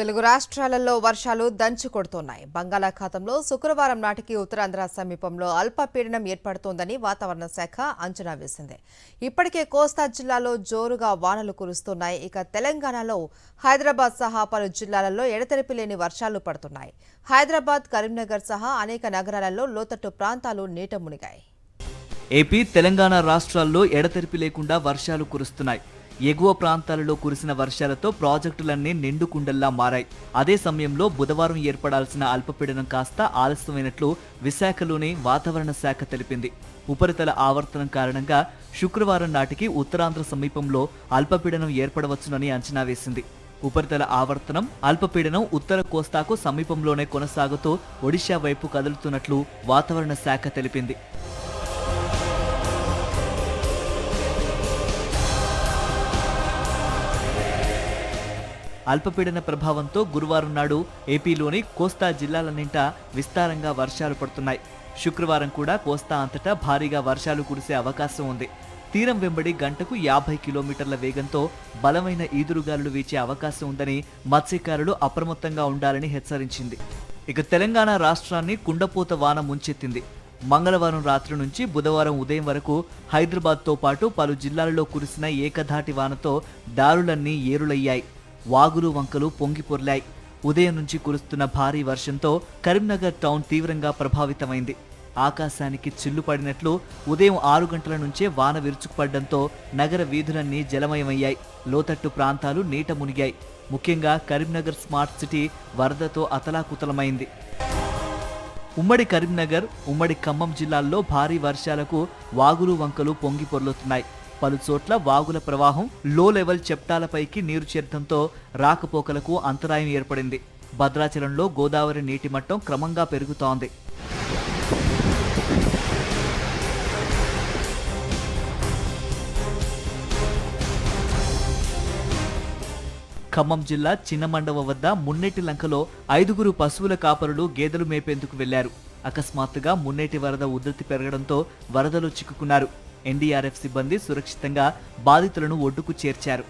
తెలుగు రాష్ట్రాలలో వర్షాలు దంచి కొడుతున్నాయి. బంగాళాఖాతంలో శుక్రవారం నాటికి ఉత్తరాంధ్ర సమీపంలో అల్పపీడనం ఏర్పడుతోందని వాతావరణ శాఖ అంచనా వేసింది. ఇప్పటికే కోస్తా జిల్లాలో జోరుగా వానలు కురుస్తున్నాయి. ఇక తెలంగాణలో హైదరాబాద్ సహా పలు జిల్లాలలో ఎడతెరిపి లేని వర్షాలు పడుతున్నాయి. హైదరాబాద్, కరీంనగర్ సహా అనేక నగరాలలో లోతట్టు ప్రాంతాలు నీట మునిగాయి. ఏపీ, తెలంగాణ రాష్ట్రాల్లో ఎడతెరిపి లేకుండా వర్షాలు కురుస్తున్నాయి. ఎగువ ప్రాంతాలలో కురిసిన వర్షాలతో ప్రాజెక్టులన్నీ నిండుకుండల్లా మారాయి. అదే సమయంలో బుధవారం ఏర్పడాల్సిన అల్పపీడనం కాస్త ఆలస్యమైనట్లు విశాఖలోని వాతావరణ శాఖ తెలిపింది. ఉపరితల ఆవర్తనం కారణంగా శుక్రవారం నాటికి ఉత్తరాంధ్ర సమీపంలో అల్పపీడనం ఏర్పడవచ్చునని అంచనా వేసింది. ఉపరితల ఆవర్తనం అల్పపీడనం ఉత్తర కోస్తాకు సమీపంలోనే కొనసాగుతూ ఒడిశా వైపు కదులుతున్నట్లు వాతావరణ శాఖ తెలిపింది. అల్పపీడన ప్రభావంతో గురువారం నాడు ఏపీలోని కోస్తా జిల్లాలన్నింటా విస్తారంగా వర్షాలు పడుతున్నాయి. శుక్రవారం కూడా కోస్తా అంతటా భారీగా వర్షాలు కురిసే అవకాశం ఉంది. తీరం వెంబడి గంటకు 50 కిలోమీటర్ల వేగంతో బలమైన ఈదురుగాలులు వీచే అవకాశం ఉందని మత్స్యకారులు అప్రమత్తంగా ఉండాలని హెచ్చరించింది. ఇక తెలంగాణ రాష్ట్రాన్ని కుండపోత వాన ముంచెత్తింది. మంగళవారం రాత్రి నుంచి బుధవారం ఉదయం వరకు హైదరాబాద్తో పాటు పలు జిల్లాలలో కురిసిన ఏకధాటి వానతో దారులన్నీ ఏరులయ్యాయి. వాగులు వంకలు పొంగి పొర్లాయి. ఉదయం నుంచి కురుస్తున్న భారీ వర్షంతో కరీంనగర్ టౌన్ తీవ్రంగా ప్రభావితమైంది. ఆకాశానికి చిల్లు పడినట్లు ఉదయం 6 గంటల నుంచే వాన విరుచుకుపడడంతో నగర వీధులన్నీ జలమయమయ్యాయి. లోతట్టు ప్రాంతాలు నీట మునిగాయి. ముఖ్యంగా కరీంనగర్ స్మార్ట్ సిటీ వరదతో అతలాకుతలమైంది. ఉమ్మడి కరీంనగర్, ఉమ్మడి ఖమ్మం జిల్లాల్లో భారీ వర్షాలకు వాగులు వంకలు పొంగి పొర్లుతున్నాయి. పలు చోట్ల వాగుల ప్రవాహం లో లెవెల్ చెప్టాలపైకి నీరు చేరడంతో రాకపోకలకు అంతరాయం ఏర్పడింది. భద్రాచలంలో గోదావరి నీటి మట్టం క్రమంగా పెరుగుతోంది. ఖమ్మం జిల్లా చిన్నమండవ వద్ద మున్నేటి లంకలో 5గురు పశువుల కాపరులు గేదెలు మేపేందుకు వెళ్లారు. అకస్మాత్తుగా మున్నేటి వరద ఉధృతి పెరగడంతో వరదలో చిక్కుకున్నారు. ఎన్డీఆర్ఎఫ్ సిబ్బంది సురక్షితంగా బాధితులను ఒడ్డుకు చేర్చారు.